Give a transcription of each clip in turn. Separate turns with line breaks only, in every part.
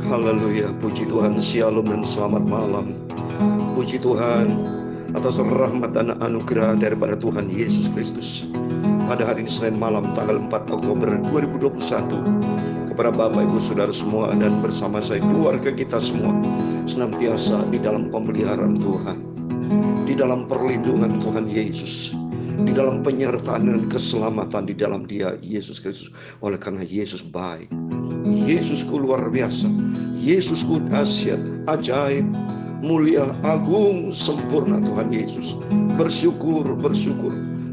Haleluya, puji Tuhan, shalom dan selamat malam. Puji Tuhan atas rahmat dan anugerah daripada Tuhan Yesus Kristus. Pada hari ini Senin malam tanggal 4 Oktober 2021, kepada Bapak Ibu Saudara semua dan bersama saya keluarga kita semua, senantiasa di dalam pemeliharaan Tuhan, di dalam perlindungan Tuhan Yesus, di dalam penyertaan dan keselamatan di dalam Dia Yesus Kristus. Oleh karena Yesus baik, Yesusku luar biasa, Yesusku dahsyat, ajaib, mulia, agung, sempurna Tuhan Yesus. Bersyukur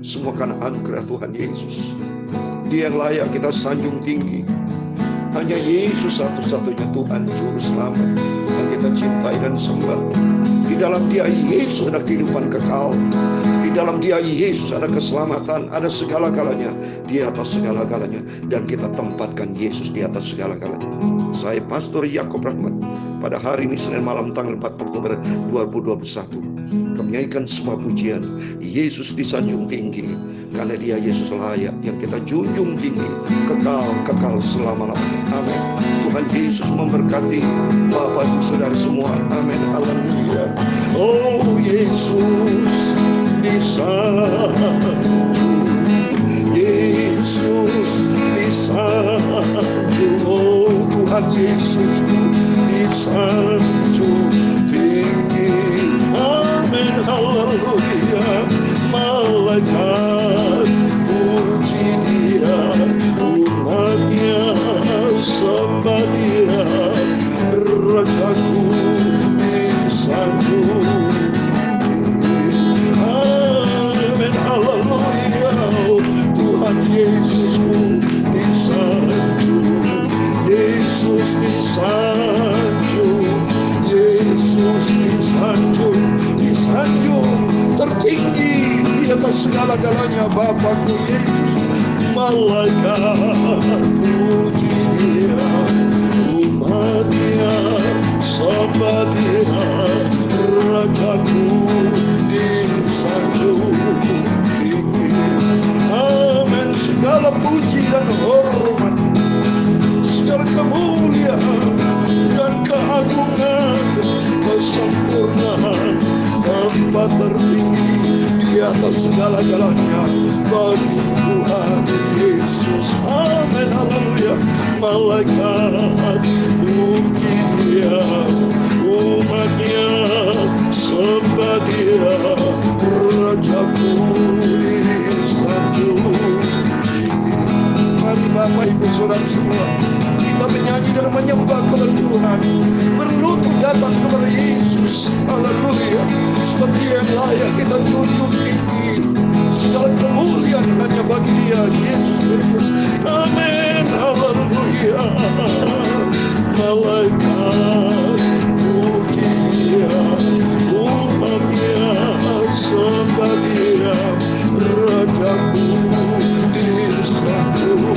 semua karena anugerah Tuhan Yesus. Dia yang layak kita sanjung tinggi. Hanya Yesus satu-satunya Tuhan Juru Selamat yang kita cintai dan sembah. Di dalam Dia Yesus ada kehidupan kekal. Di dalam Dia Yesus ada keselamatan, ada segala-galanya. Dia atas segala-galanya, dan kita tempatkan Yesus di atas segala-galanya. Saya Pastor Yakob Rahmat, pada hari ini Senin malam tanggal 4 Oktober 2021, menyanyikan semua pujian. Yesus disanjung tinggi, karena Dia Yesus layak yang kita junjung tinggi, kekal selama-lamanya. Amin. Tuhan Yesus memberkati Bapak Ibu Saudara semua. Amin. Haleluya. Oh Yesus disanjung, Yesus disanjung, oh Tuhan Yesus disanjung tinggi. Amin. Haleluya. Malaikat puji Dia, umatnya sembah Dia, Rajaku disanjung. Amin. Haleluya. Tuhan Yesusku disanjung, Yesus disanjung, Yesus disanjung tertinggi di atas segala-galanya. Bapakku Yesus, malaikat puji Dia, umatnya sembah Dia, Rajaku disanjung tinggi. Amin. Segala puji dan hormat, segala kemuliaan dan keagungan, kesempurnaan, tempat tertinggi di atas segala-galanya bagi Tuhan Yesus. Amin. Haleluya. Malaikat puji Dia, umatnya sembah Dia, Rajaku disanjung. Mari Bapak Ibu Saudara semua, kita menyanyi dan menyembah kepada Tuhan, berlutut datang kepada Yesus. Haleluya. Seperti yang layak kita junjung tinggi, segala kemuliaan hanya bagi Dia Yesus Kristus. Amin. Haleluya. Malaikat puji Dia, umatnya sembah Dia, Rajaku disanjung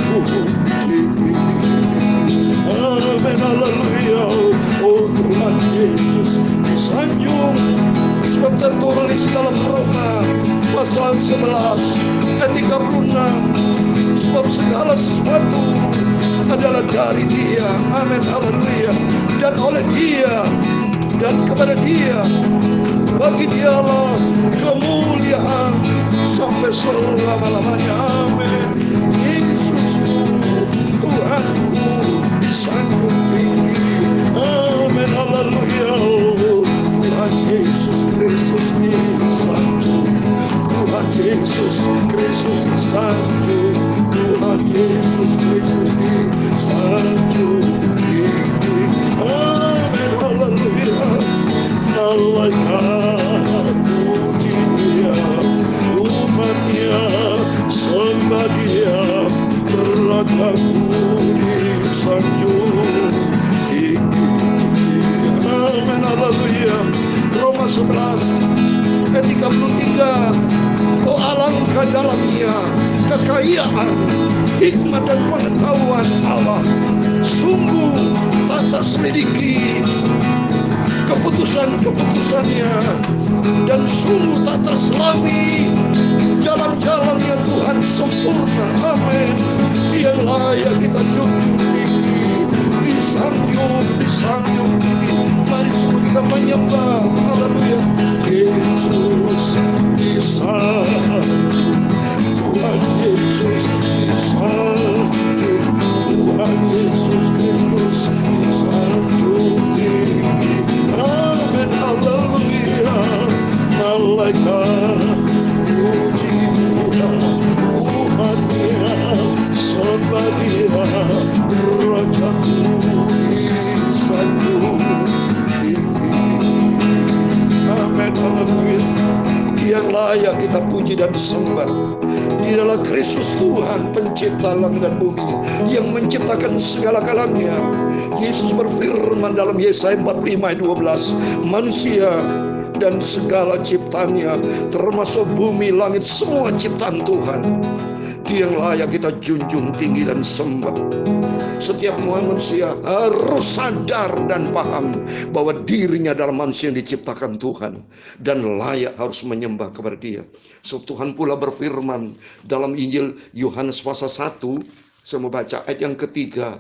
tinggi. Amin. Haleluya. Oh Tuhan Yesus disanjung, sebab tertulis dalam Roma pasal 11 ayat 36, sebab segala sesuatu adalah dari Dia. Amin. Haleluya. Dan oleh Dia dan kepada Dia, bagi Dialah kemuliaan sampai selama-lamanya. Amin. Yesusku, Tuhanku disanjung tinggi. Amin. Haleluya. Tuhan Yesus Kristus disanjung, Tuhan Yesus Kristus disanjung, Tuhan Yesus Kristus disanjung tinggi. Amin. Haleluya. Malaikat puji Dia, umatnya sembah Dia, Rajaku disanjung tinggi. Amin. Haleluya. Roma 11 ayat 33. Oh alangkah dalamnya kekayaan hikmat dan pengetahuan Allah, sungguh tak terselidiki keputusan-keputusannya, dan sungguh tak terselami jalan-jalannya. Tuhan sempurna. Amin. Dia layak kita junjung tinggi. disanjung tinggi. Mari semua kita menyembah. Haleluya. Yesus disanjung, Tuhan Yesus disanjung, Tuhan Yesus Kristus disanjung tinggi. Amin. Haleluya. Malaikat puji Tuhan, umatnya sembah Dia, Rajaku disanjung tinggi. Amin. Haleluya. Dia layak kita puji dan disembah. Dia adalah Kristus Tuhan, pencipta langit dan bumi, yang menciptakan segala-galanya. Yesus berfirman dalam Yesaya 45 ayat 12, manusia dan segala ciptaannya, termasuk bumi, langit, semua ciptaan Tuhan. Dia yang layak kita junjung tinggi dan sembah. Setiap manusia harus sadar dan paham bahwa dirinya adalah manusia yang diciptakan Tuhan dan layak harus menyembah kepada Dia. So, Tuhan pula berfirman dalam Injil Yohanes pasal 1, saya mau baca ayat yang ketiga.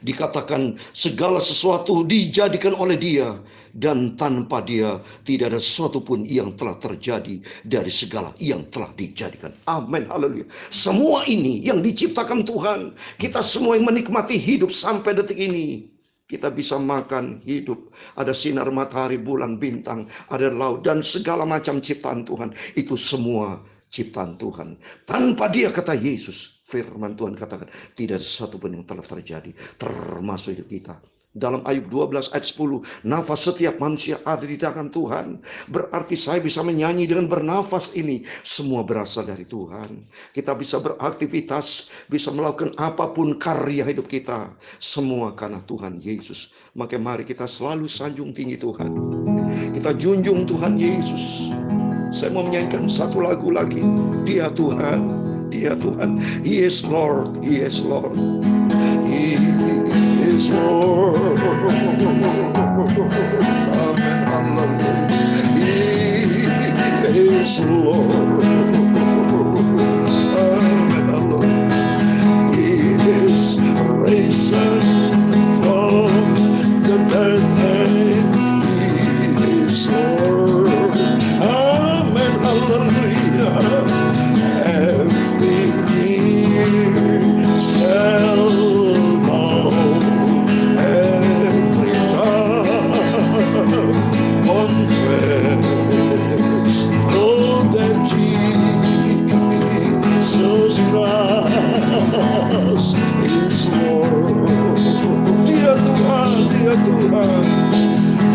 Dikatakan segala sesuatu dijadikan oleh Dia, dan tanpa Dia tidak ada sesuatu pun yang telah terjadi dari segala yang telah dijadikan. Amin. Haleluya. Semua ini yang diciptakan Tuhan. Kita semua yang menikmati hidup sampai detik ini, kita bisa makan, hidup, ada sinar matahari, bulan, bintang, ada laut, dan segala macam ciptaan Tuhan. Itu semua ciptaan Tuhan. Tanpa Dia, kata Yesus, firman Tuhan katakan, tidak ada satu pun yang telah terjadi, termasuk hidup kita. Dalam Ayub 12 ayat 10, nafas setiap manusia ada di tangan Tuhan. Berarti saya bisa menyanyi dengan bernafas ini, semua berasal dari Tuhan. Kita bisa beraktivitas, bisa melakukan apapun karya hidup kita, semua karena Tuhan Yesus. Maka mari kita selalu sanjung tinggi Tuhan. Kita junjung Tuhan Yesus. Saya mau menyanyikan satu lagu lagi. Dia Tuhan, Dia Tuhan. He is Lord, He is Lord, He is Lord. Amen. Hallelujah. He is Lord. Amen. Hallelujah. He is risen from the dead and He is Lord. Amen. Hallelujah. Every knee shall bow, every tongue confess, oh, that Jesus Christ is Lord. Dia Tuhan, Dia Tuhan,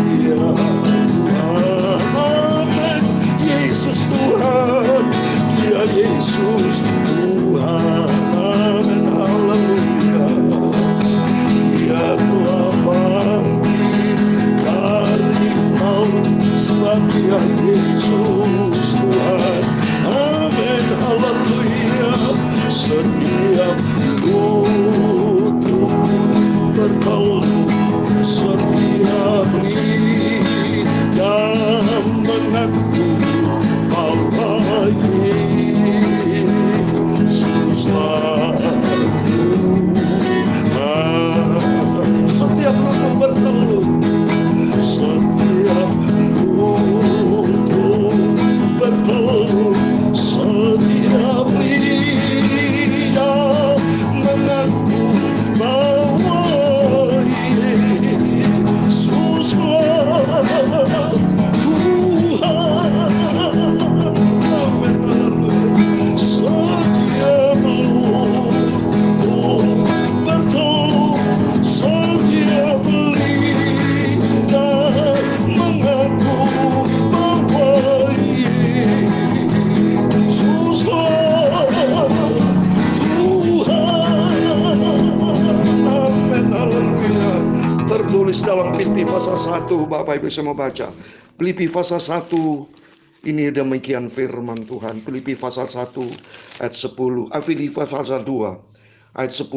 Dia Tuhan. Amen. Yesus Tuhan, Dia Yesus Tuhan. Amen. Haleluya. Dia telah bangkit dari maut, sebab Dia Yesus Tuhan. Amin. Haleluya. Setiap lutut bertelur, setiap lidah mengaku bahwa Yesus setiap lutut bertelur, setiap lutut bertelur, setiap lidah mengaku bahwa Yesus Tuhan. Setiap lutut bertelur, setiap lidah mengaku bahwa Yesus Tuhan. Amin. Haleluya. Tertulis dalam Filipi pasal 1, Bapak Ibu semua baca. Filipi pasal 1, ini demikian firman Tuhan. Filipi pasal 1 ayat 10. Filipi pasal 2 ayat 10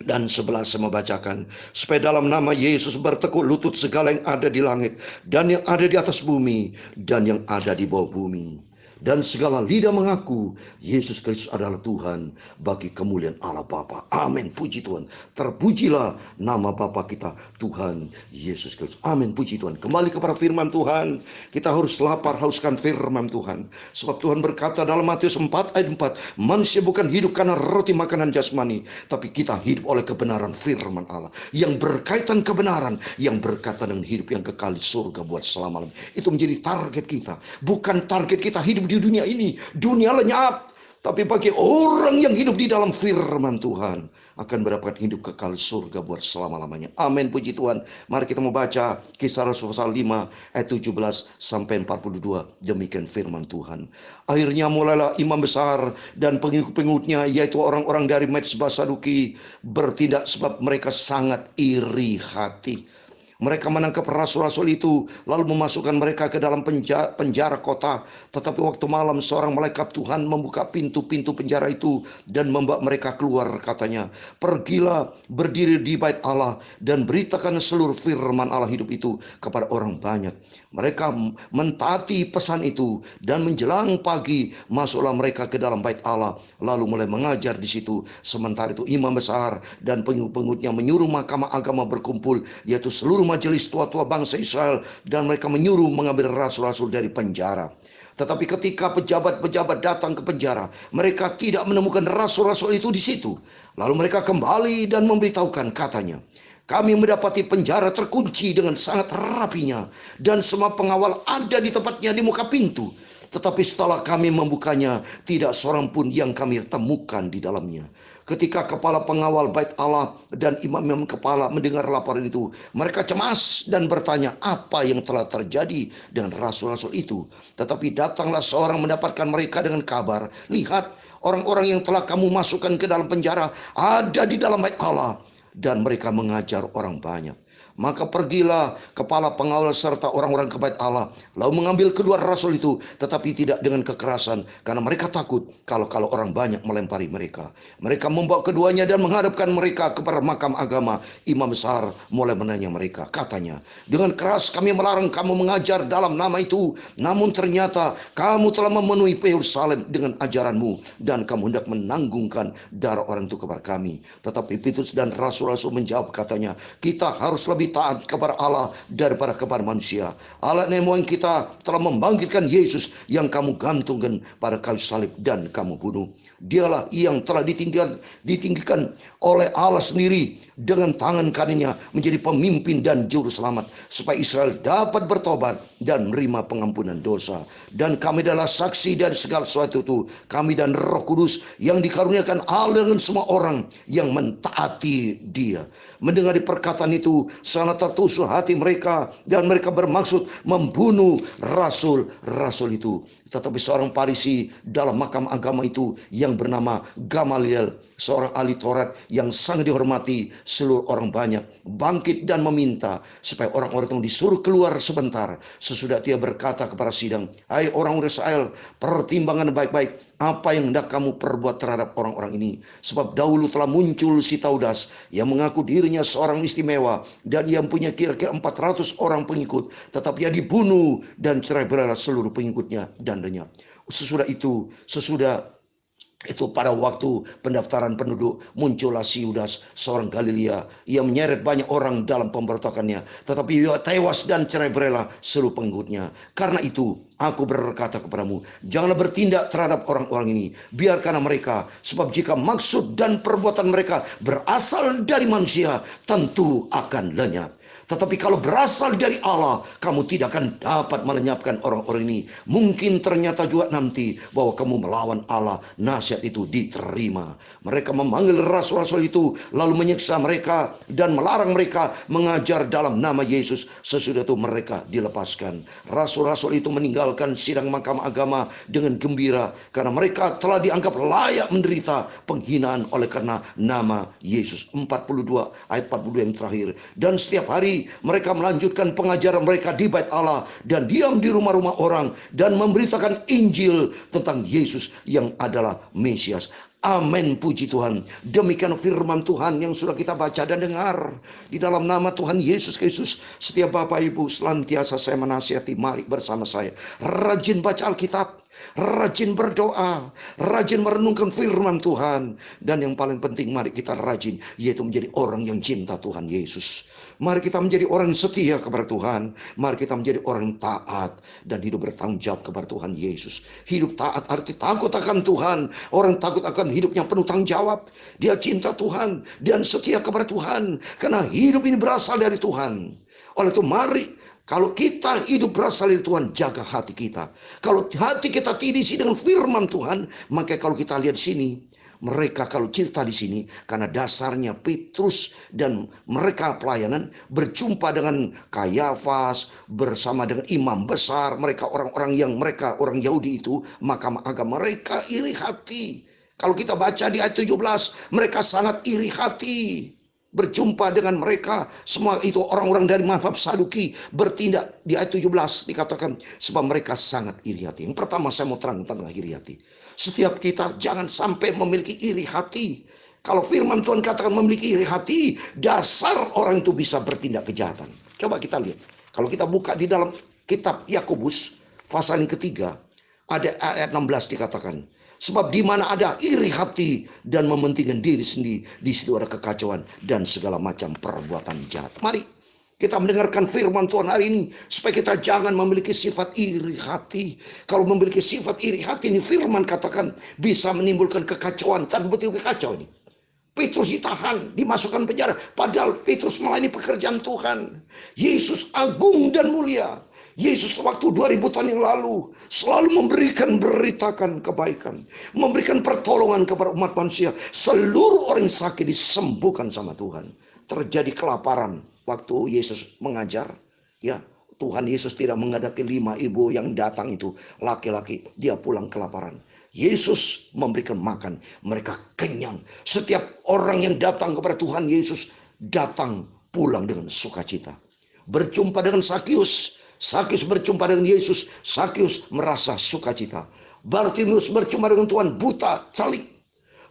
dan 11 saya membacakan. Supaya dalam nama Yesus bertekuk lutut segala yang ada di langit dan yang ada di atas bumi dan yang ada di bawah bumi, dan segala lidah mengaku Yesus Kristus adalah Tuhan bagi kemuliaan Allah Bapa. Amin. Puji Tuhan. Terpujilah nama Bapa kita, Tuhan Yesus Kristus. Amin. Puji Tuhan. Kembali kepada firman Tuhan. Kita harus lapar hauskan firman Tuhan. Sebab Tuhan berkata dalam Matius 4 ayat 4, manusia bukan hidup karena roti makanan jasmani, tapi kita hidup oleh kebenaran firman Allah. Yang berkaitan kebenaran, yang berkaitan dengan hidup yang kekal di surga buat selama-lamanya. Itu menjadi target kita. Bukan target kita hidup di dunia ini. Dunia lenyap. Tapi bagi orang yang hidup di dalam firman Tuhan akan mendapatkan hidup kekal surga buat selama-lamanya. Amin. Puji Tuhan. Mari kita membaca Kisah Rasul pasal 5 ayat 17 sampai 42. Demikian firman Tuhan. Akhirnya mulailah imam besar dan pengikut-pengikutnya, yaitu orang-orang dari Mezbah Saduki, bertindak sebab mereka sangat iri hati. Mereka menangkap rasul-rasul itu, lalu memasukkan mereka ke dalam penjara kota. Tetapi waktu malam seorang malaikat Tuhan membuka pintu-pintu penjara itu dan membawa mereka keluar, katanya, pergilah berdiri di bait Allah dan beritakan seluruh firman Allah hidup itu kepada orang banyak. Mereka mentaati pesan itu dan menjelang pagi masuklah mereka ke dalam bait Allah, lalu mulai mengajar di situ. Sementara itu imam besar dan pengikut-pengikutnya menyuruh mahkamah agama berkumpul, yaitu seluruh majelis tua-tua bangsa Israel, dan mereka menyuruh mengambil rasul-rasul dari penjara. Tetapi ketika pejabat-pejabat datang ke penjara, mereka tidak menemukan rasul-rasul itu di situ. Lalu mereka kembali dan memberitahukan, katanya, kami mendapati penjara terkunci dengan sangat rapinya, dan semua pengawal ada di tempatnya di muka pintu. Tetapi setelah kami membukanya, tidak seorang pun yang kami temukan di dalamnya. Ketika kepala pengawal bait Allah dan imam-imam kepala mendengar laporan itu, mereka cemas dan bertanya apa yang telah terjadi dengan rasul-rasul itu. Tetapi datanglah seorang mendapatkan mereka dengan kabar, lihat, orang-orang yang telah kamu masukkan ke dalam penjara ada di dalam bait Allah, dan mereka mengajar orang banyak. Maka pergilah kepala pengawal serta orang-orang ke bait Allah, lalu mengambil kedua rasul itu, tetapi tidak dengan kekerasan, karena mereka takut kalau orang banyak melempari mereka. Mereka membawa keduanya dan menghadapkan mereka kepada mahkamah agama. Imam besar mulai menanya mereka, katanya, dengan keras kami melarang kamu mengajar dalam nama itu, namun ternyata kamu telah memenuhi Yerusalem dengan ajaranmu, dan kamu hendak menanggungkan darah orang itu kepada kami. Tetapi Petrus dan rasul-rasul menjawab, katanya, kita harus lebih taat kepada Allah daripada kepada manusia. Allah nenek moyang kita telah membangkitkan Yesus yang kamu gantungkan pada kayu salib dan kamu bunuh. Dialah yang telah ditinggikan oleh Allah sendiri dengan tangan kanannya menjadi pemimpin dan juru selamat, supaya Israel dapat bertobat dan menerima pengampunan dosa. Dan kami adalah saksi dari segala sesuatu itu, kami dan Roh Kudus yang dikaruniakan Allah dengan semua orang yang mentaati Dia. Mendengar perkataan itu, sangat tertusuk hati mereka, dan mereka bermaksud membunuh rasul-rasul itu. Tetapi seorang Farisi dalam mahkamah agama itu yang bernama Gamaliel, seorang ahli Taurat yang sangat dihormati seluruh orang banyak, bangkit dan meminta supaya orang-orang itu disuruh keluar sebentar. Sesudah dia berkata kepada sidang, hai orang Israel, pertimbangkan baik-baik apa yang hendak kamu perbuat terhadap orang-orang ini. Sebab dahulu telah muncul si Taudas yang mengaku dirinya seorang istimewa, dan ia punya kira-kira 400 orang pengikut, tetapi ia dibunuh dan cerai-berailah seluruh pengikutnya dan lenyap. Sesudah itu pada waktu pendaftaran penduduk, muncullah si Yudas, seorang Galilea. Ia menyeret banyak orang dalam pemberontakannya, tetapi ia tewas dan cerai-berailah seluruh pengikutnya. Karena itu aku berkata kepadamu, janganlah bertindak terhadap orang-orang ini, biarkanlah mereka. Sebab jika maksud dan perbuatan mereka berasal dari manusia, tentu akan lenyap. Tetapi kalau berasal dari Allah, kamu tidak akan dapat melenyapkan orang-orang ini. Mungkin ternyata juga nanti bahwa kamu melawan Allah, nasihat itu diterima. Mereka memanggil rasul-rasul itu, lalu menyiksa mereka dan melarang mereka mengajar dalam nama Yesus. Sesudah itu mereka dilepaskan. Rasul-rasul itu meninggalkan sidang mahkamah agama dengan gembira, karena mereka telah dianggap layak menderita penghinaan oleh karena nama Yesus. 42 ayat 42 yang terakhir. Dan setiap hari mereka melanjutkan pengajaran mereka di bait Allah dan diam di rumah-rumah orang dan memberitakan Injil tentang Yesus yang adalah Mesias. Amin, puji Tuhan. Demikian firman Tuhan yang sudah kita baca dan dengar. Di dalam nama Tuhan Yesus Kristus, setiap Bapak Ibu senantiasa saya menasihati, mari bersama saya rajin baca Alkitab. rajin berdoa, rajin merenungkan firman Tuhan. Dan yang paling penting, mari kita rajin, yaitu menjadi orang yang cinta Tuhan Yesus. Mari kita menjadi orang yang setia kepada Tuhan. Mari kita menjadi orang yang taat dan hidup bertanggung jawab kepada Tuhan Yesus. Hidup taat arti takut akan Tuhan. Orang takut akan hidupnya penuh tanggung jawab. Dia cinta Tuhan dan setia kepada Tuhan. Karena hidup ini berasal dari Tuhan. Oleh itu mari, kalau kita hidup berasal dari Tuhan, jaga hati kita. Kalau hati kita diisi dengan firman Tuhan, maka kalau kita lihat di sini, mereka kalau cerita di sini, karena dasarnya Petrus dan mereka pelayanan berjumpa dengan Kayafas bersama dengan imam besar, mereka orang-orang yang orang Yahudi itu, maka agama mereka iri hati. Kalau kita baca di ayat 17, mereka sangat iri hati. Berjumpa dengan mereka, semua itu orang-orang dari mazhab Saduki bertindak. Di ayat 17 dikatakan sebab mereka sangat iri hati. Yang pertama saya mau terang tentang iri hati. Setiap kita jangan sampai memiliki iri hati. Kalau firman Tuhan katakan memiliki iri hati, dasar orang itu bisa bertindak kejahatan. Coba kita lihat. Kalau kita buka di dalam kitab Yakobus pasal yang ketiga, ada ayat 16 dikatakan, sebab di mana ada iri hati dan mementingkan diri sendiri, di situ ada kekacauan dan segala macam perbuatan jahat. Mari kita mendengarkan firman Tuhan hari ini, supaya kita jangan memiliki sifat iri hati. Kalau memiliki sifat iri hati ini, firman katakan bisa menimbulkan kekacauan. Dan betul kekacau ini. Petrus ditahan, dimasukkan penjara. Padahal Petrus melayani pekerjaan Tuhan. Yesus agung dan mulia. Yesus waktu 2000 tahun yang lalu selalu beritakan kebaikan, memberikan pertolongan kepada umat manusia. Seluruh orang yang sakit disembuhkan sama Tuhan. Terjadi kelaparan waktu Yesus mengajar, ya, Tuhan Yesus tidak menghadapi 5 ibu yang datang itu laki-laki, dia pulang kelaparan. Yesus memberikan makan, mereka kenyang. Setiap orang yang datang kepada Tuhan Yesus datang pulang dengan sukacita. Berjumpa dengan Sakius, Sakius berjumpa dengan Yesus, Sakius merasa sukacita. Bartimeus berjumpa dengan Tuhan, buta, calik.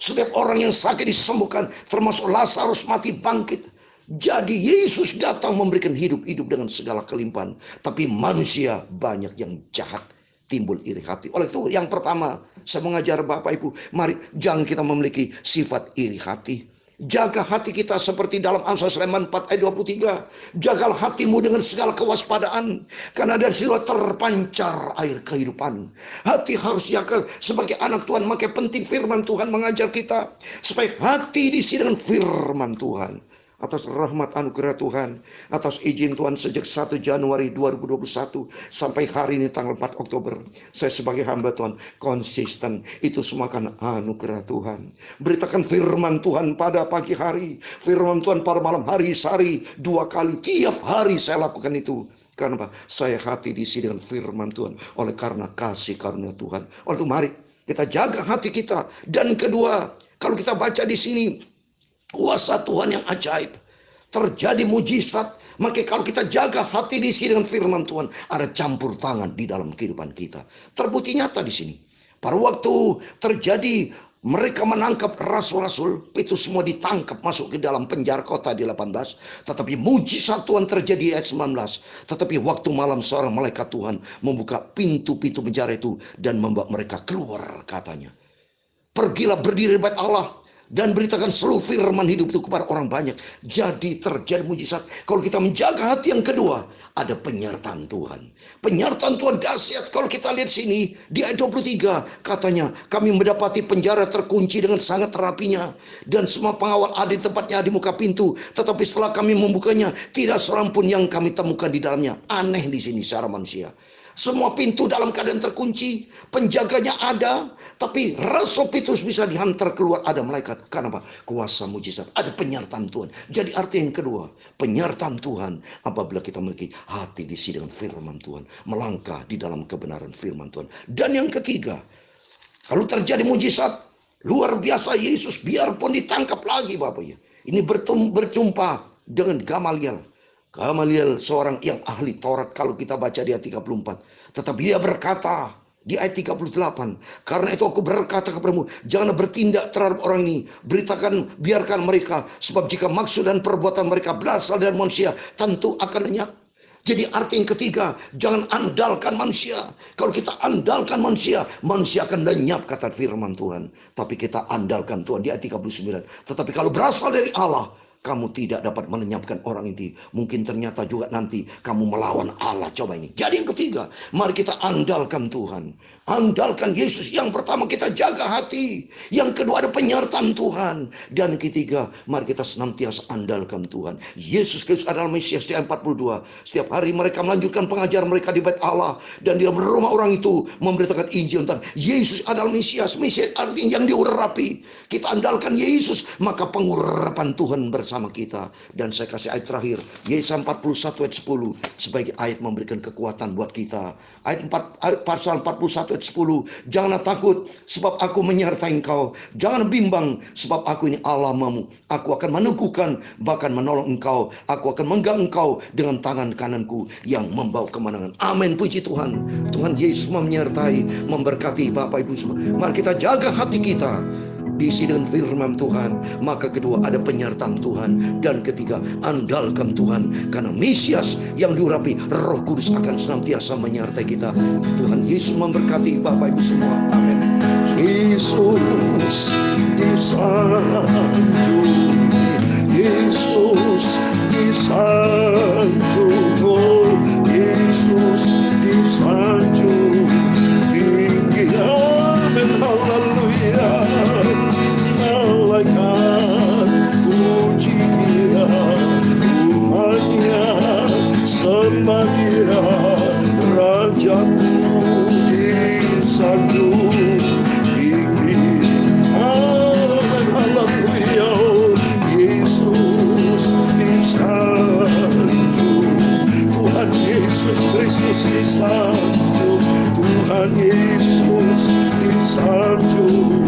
Setiap orang yang sakit disembuhkan, termasuk Lazarus mati bangkit. Jadi Yesus datang memberikan hidup dengan segala kelimpahan. Tapi manusia banyak yang jahat, timbul iri hati. Oleh itu yang pertama saya mengajar Bapak Ibu, mari jangan kita memiliki sifat iri hati. Jaga hati kita seperti dalam Amsal Sulaiman 4 ayat 23. Jagalah hatimu dengan segala kewaspadaan, karena dari situ terpancar air kehidupan. Hati harus jaga sebagai anak Tuhan. Maka penting firman Tuhan mengajar kita supaya hati diisi dengan firman Tuhan. Atas rahmat anugerah Tuhan, atas izin Tuhan sejak 1 Januari 2021 sampai hari ini tanggal 4 Oktober, saya sebagai hamba Tuhan konsisten. Itu semua kan anugerah Tuhan. Beritakan firman Tuhan pada pagi hari, firman Tuhan pada malam hari, sehari 2 kali, tiap hari saya lakukan itu. Karena saya hati diisi dengan firman Tuhan, oleh karena kasih karunia Tuhan. Oleh itu mari kita jaga hati kita. Dan kedua, kalau kita baca di sini, kuasa Tuhan yang ajaib, terjadi mujizat. Maka kalau kita jaga hati diisi dengan firman Tuhan, ada campur tangan di dalam kehidupan kita. Terbukti nyata di sini. Pada waktu terjadi mereka menangkap rasul-rasul, itu semua ditangkap masuk ke dalam penjara kota di 18. Tetapi mujizat Tuhan terjadi di ayat 19. Tetapi waktu malam seorang malaikat Tuhan membuka pintu-pintu penjara itu dan membawa mereka keluar, katanya. Pergilah berdiri di bait Allah dan beritakan seluruh firman hidup itu kepada orang banyak. Jadi terjadi mujizat. Kalau kita menjaga hati yang kedua, ada penyertaan Tuhan. Penyertaan Tuhan dahsyat. Kalau kita lihat sini di ayat 23, katanya kami mendapati penjara terkunci dengan sangat rapinya, dan semua pengawal ada di tempatnya di muka pintu. Tetapi setelah kami membukanya, tidak seorang pun yang kami temukan di dalamnya. Aneh di sini secara manusia. Semua pintu dalam keadaan terkunci, penjaganya ada, tapi Rasul Petrus bisa dihantar keluar, ada malaikat. Karena apa? Kuasa mujizat, ada penyertaan Tuhan. Jadi arti yang kedua, penyertaan Tuhan apabila kita memiliki hati diisi dengan firman Tuhan, melangkah di dalam kebenaran firman Tuhan. Dan yang ketiga, kalau terjadi mujizat luar biasa, Yesus biarpun ditangkap lagi Bapak ya, ini berjumpa dengan Gamaliel. Gamaliel seorang yang ahli Taurat kalau kita baca di ayat 34. Tetapi dia berkata di ayat 38, karena itu aku berkata kepadamu, janganlah bertindak terhadap orang ini. Beritakan, biarkan mereka. Sebab jika maksud dan perbuatan mereka berasal dari manusia, tentu akan lenyap. Jadi arti yang ketiga, jangan andalkan manusia. Kalau kita andalkan manusia, manusia akan lenyap, kata firman Tuhan. Tapi kita andalkan Tuhan di ayat 39. Tetapi kalau berasal dari Allah, kamu tidak dapat melenyapkan orang ini. Mungkin ternyata juga nanti kamu melawan Allah. Coba ini. Jadi yang ketiga, mari kita andalkan Tuhan. Andalkan Yesus. Yang pertama kita jaga hati. Yang kedua ada penyertaan Tuhan. Dan ketiga, mari kita senantiasa andalkan Tuhan. Yesus Kristus adalah Mesias di ayat 42. Setiap hari mereka melanjutkan pengajaran mereka di bait Allah. Dan di rumah orang itu memberitakan Injil tentang Yesus adalah Mesias. Mesias artinya yang diurapi. Kita andalkan Yesus, maka pengurapan Tuhan bersama kita. Dan saya kasih ayat terakhir, Yesaya 41 ayat 10 sebagai ayat memberikan kekuatan buat kita. Pasal 41 ayat 10, janganlah takut sebab aku menyertai engkau, jangan bimbang sebab aku ini Allahmu, aku akan meneguhkan bahkan menolong engkau, aku akan menggang engkau dengan tangan kananku yang membawa kemenangan. Amin, puji Tuhan. Tuhan Yesus menyertai, memberkati Bapak Ibu semua. Mari kita jaga hati kita diisi dengan firman Tuhan. Maka kedua ada penyertaan Tuhan. Dan ketiga andalkan Tuhan. Karena Mesias yang diurapi Roh Kudus akan senantiasa menyertai kita. Tuhan Yesus memberkati Bapak Ibu semua. Amin. Yesus disanjung, Yesus disanjung, oh Yesus disanjung tinggi. Amin, haleluya. Malaikat puji dia, umatnya sembah dia, Rajaku disanjung tinggi. Amin, haleluya. Yesus disanjung, Tuhan Yesus Kristus disanjung, Tuhan Yesus disanjung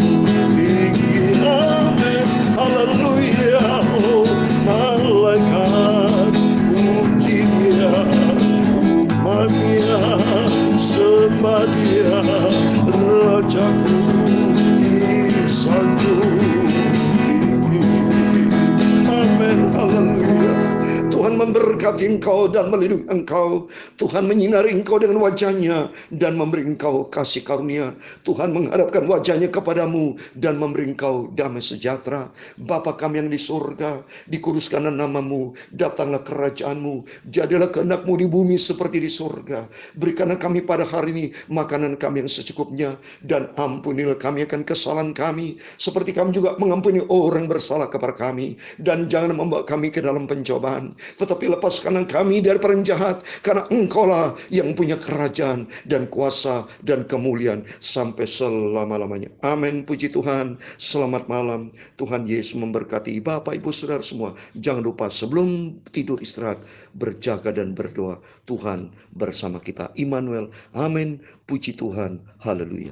tinggi. Amin, haleluya. Oh, malaikat puji dia, umatnya sembah dia, Rajaku disanjung tinggi. Amin, haleluya. Tuhan memberkati engkau dan melindungi engkau. Tuhan menyinari engkau dengan wajahnya dan memberi engkau kasih karunia. Tuhan menghadapkan wajahnya kepadamu dan memberi engkau damai sejahtera. Bapa kami yang di surga, dikuduskanlah namamu, datanglah kerajaanmu, jadilah kehendakmu di bumi seperti di surga. Berikanlah kami pada hari ini makanan kami yang secukupnya, dan ampunilah kami akan kesalahan kami, seperti kami juga mengampuni orang bersalah kepada kami. Dan jangan membawa kami ke dalam pencobaan, tetapi lepaskanlah kami dari orang jahat, karena engkaulah yang punya kerajaan dan kuasa dan kemuliaan sampai selama-lamanya. Amin, puji Tuhan. Selamat malam. Tuhan Yesus memberkati Bapak Ibu Saudara semua. Jangan lupa sebelum tidur istirahat, berjaga dan berdoa. Tuhan bersama kita. Immanuel. Amin, puji Tuhan. Haleluya.